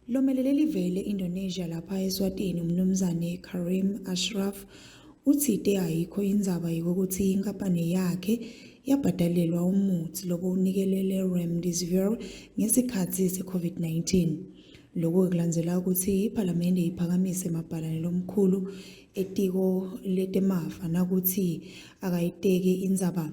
Lomelele livele Indonesia lapha eSwatini umnumzane Karim Ashraf uthi ayikho indzaba yokuthi inkampani yakhe yabhadalelwa umuthi lobunikelele remdesivir ngesikhathi se-COVID-19. Lokho kulandzela ukuthi iPhalamende iphakamise emabhalane lomkhulu etiko letemafa nakuthi akayiteki indzaba.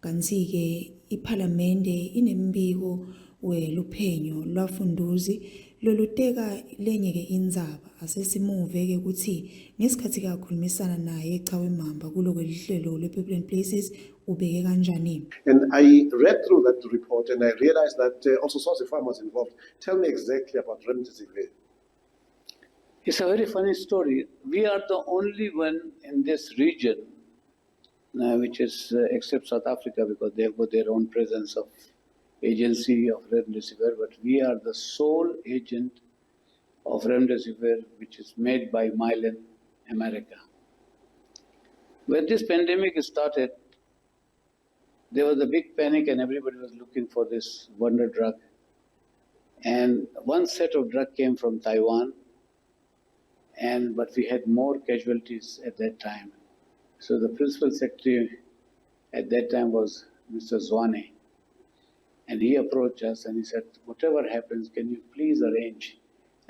Kanti-ke iPhalamende inembiko weluphenyo lwafunduzi loluteka lenye-ke indzaba asesimuve-ke ukuthi ngesikhathi kakhulumisana naye Chawe Mamba kuloko lihlelo le-People and Places ubeke kanjani. And I read through that report and I realized that also Source Farm was involved. Tell me exactly about remdesivir. It's a very funny story. We are the only one in this region, which is except South Africa because they have got their own presence of agency of remdesivir, but we are the sole agent of remdesivir which is made by Mylan, America. When this pandemic started, there was a big panic and everybody was looking for this wonder drug. And one set of drug came from Taiwan, but we had more casualties at that time. So the principal secretary at that time was Mr. Zwane. And he approached us and he said, whatever happens, can you please arrange?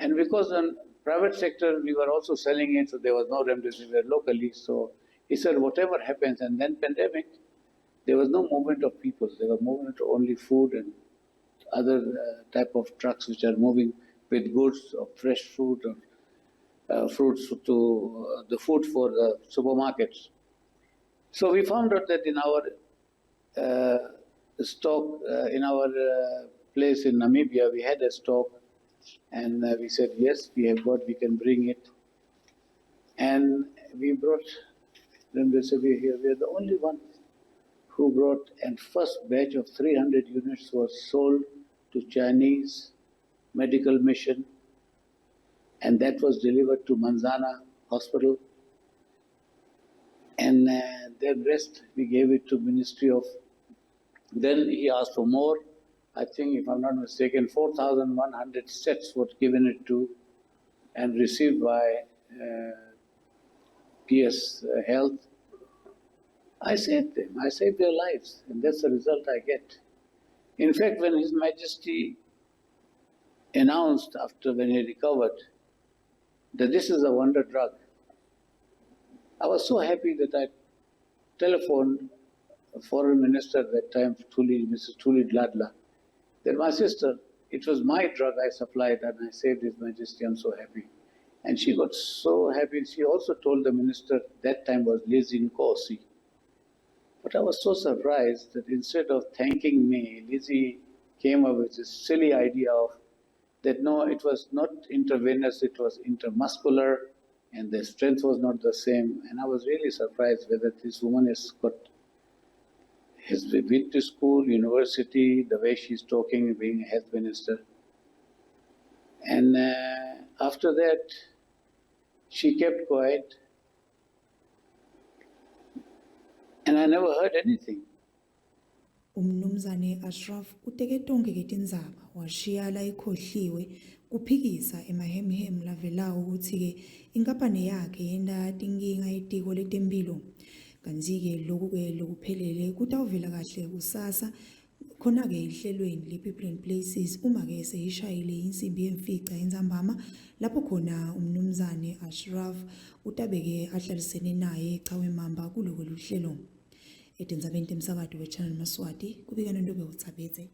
And because in private sector, we were also selling it, so there was no remdesivir locally. So he said, whatever happens, and then pandemic, there was no movement of people. There was movement of only food and other type of trucks which are moving with goods of fresh fruit or fruits to the food for the supermarkets. So we found out that in our stock, in our place in Namibia, we had a stock, and we said, yes, we have got, we can bring it. And we brought remdesivir here. We are the only one who brought, and first batch of 300 units was sold to Chinese medical mission, and that was delivered to Manzana Hospital. And then rest we gave it to Ministry of. Then he asked for more. I think, if I'm not mistaken, 4,100 sets were given it to and received by PS Health. I saved them. I saved their lives, and that's the result I get. In fact, when His Majesty announced after when he recovered that this is a wonder drug, I was so happy that I telephoned Foreign Minister at that time, Mrs. Thuli Dladla, that my sister, it was my drug I supplied and I saved His Majesty, I'm so happy. And she got so happy. She also told the minister, that time was Lizzie Nkosi. But I was so surprised that instead of thanking me, Lizzie came up with this silly idea of that no, it was not intravenous, it was intermuscular, and the strength was not the same. And I was really surprised whether this woman has been to school, university, the way she's talking, being a health minister. And after that, she kept quiet, and I never heard anything. Umnumzane Ashraf uteke tonke ketindzaba washiya la ikhohliwe kuphikisa emahemhem lavelayo ukuthi-ke inkampani yakhe yenta tinkinga etiko letemphilo. Kanti-ke loku-ke lokuphelele kutawuvela kahle kusasa khona-ke ehlelweni le-People and Places uma-ke seyishayile insimbi yemfica yentsambama lapho khona umnumzane Ashraf utabeke ahlalisene naye Chawe Mamba kuloko luhlelo. Etindzabeni temsakato we-Channel Maswati kubika Nontobe Utsabethe.